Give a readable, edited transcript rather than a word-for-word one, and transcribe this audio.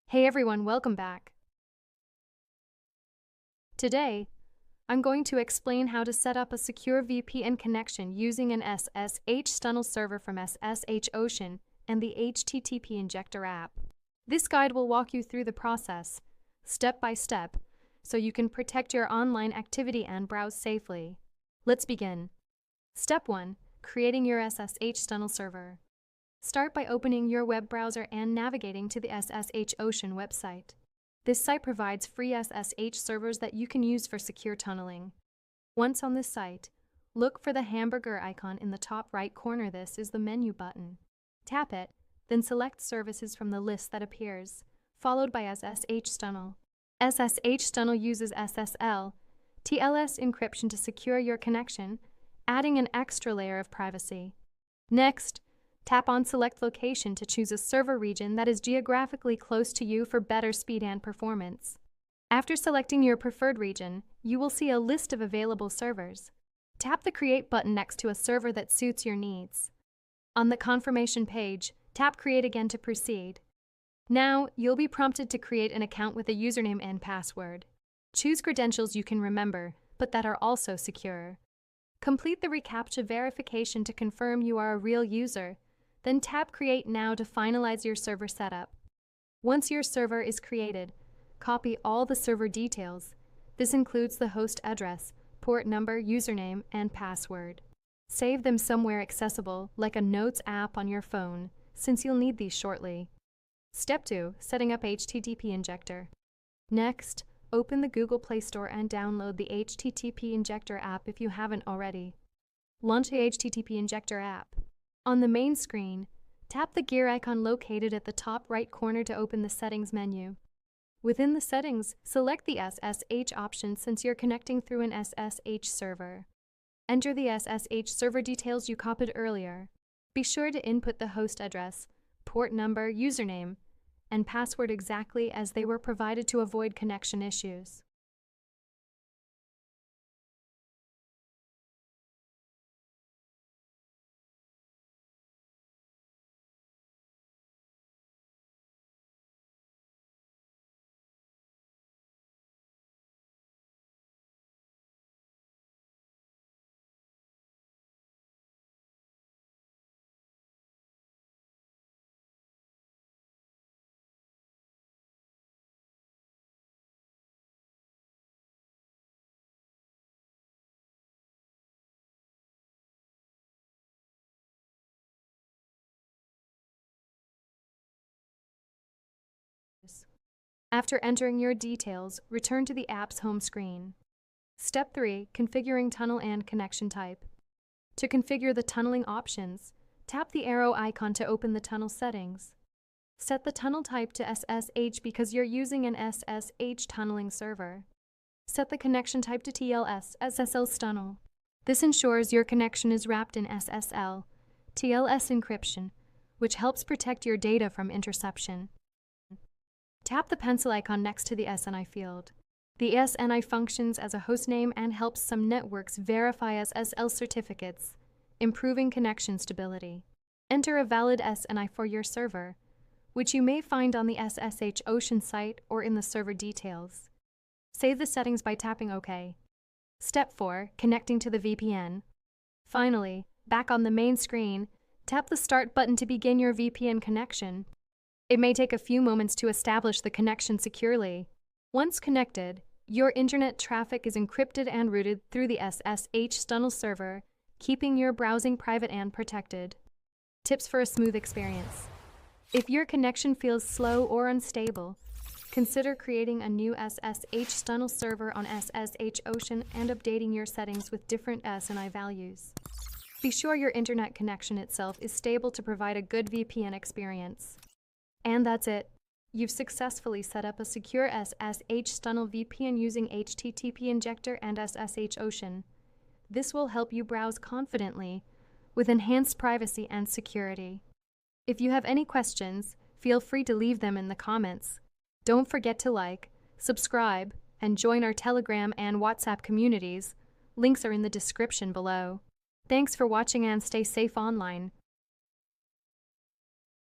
Hey everyone, welcome back. Today, I'm going to explain how to set up a secure VPN connection using an SSH Stunnel server from SSH Ocean and the HTTP Injector app. This guide will walk you through the process, step by step, so you can protect your online activity and browse safely. Let's begin. Step 1. Creating your SSH Stunnel server. Start by opening your web browser and navigating to the SSH Ocean website. This site provides free SSH servers that you can use for secure tunneling. Once on this site, look for the hamburger icon in the top right corner. This is the menu button. Tap it, then select services from the list that appears, followed by SSH Stunnel. SSH Stunnel uses SSL, TLS encryption to secure your connection, adding an extra layer of privacy. Next, tap on Select Location to choose a server region that is geographically close to you for better speed and performance. After selecting your preferred region, you will see a list of available servers. Tap the Create button next to a server that suits your needs. On the confirmation page, tap Create again to proceed. Now, you'll be prompted to create an account with a username and password. Choose credentials you can remember, but that are also secure. Complete the reCAPTCHA verification to confirm you are a real user. Then tap Create Now to finalize your server setup. Once your server is created, copy all the server details. This includes the host address, port number, username, and password. Save them somewhere accessible, like a Notes app on your phone, since you'll need these shortly. Step 2. Setting up HTTP Injector. Next, open the Google Play Store and download the HTTP Injector app if you haven't already. Launch the HTTP Injector app. On the main screen, tap the gear icon located at the top right corner to open the Settings menu. Within the settings, select the SSH option since you're connecting through an SSH server. Enter the SSH server details you copied earlier. Be sure to input the host address, port number, username, and password exactly as they were provided to avoid connection issues. After entering your details, return to the app's home screen. Step 3. Configuring tunnel and connection type. To configure the tunneling options, tap the arrow icon to open the tunnel settings. Set the tunnel type to SSH because you're using an SSH tunneling server. Set the connection type to TLS, SSL Stunnel. This ensures your connection is wrapped in SSL, TLS encryption, which helps protect your data from interception. Tap the pencil icon next to the SNI field. The SNI functions as a hostname and helps some networks verify SSL certificates, improving connection stability. Enter a valid SNI for your server, which you may find on the SSH Ocean site or in the server details. Save the settings by tapping OK. Step 4. Connecting to the VPN. Finally, back on the main screen, tap the Start button to begin your VPN connection. It may take a few moments to establish the connection securely. Once connected, your internet traffic is encrypted and routed through the SSH Stunnel server, keeping your browsing private and protected. Tips for a smooth experience. If your connection feels slow or unstable, consider creating a new SSH Stunnel server on SSH Ocean and updating your settings with different SNI values. Be sure your internet connection itself is stable to provide a good VPN experience. And that's it. You've successfully set up a secure SSH Stunnel VPN using HTTP Injector and SSH Ocean. This will help you browse confidently with enhanced privacy and security. If you have any questions, feel free to leave them in the comments. Don't forget to like, subscribe, and join our Telegram and WhatsApp communities. Links are in the description below. Thanks for watching and stay safe online.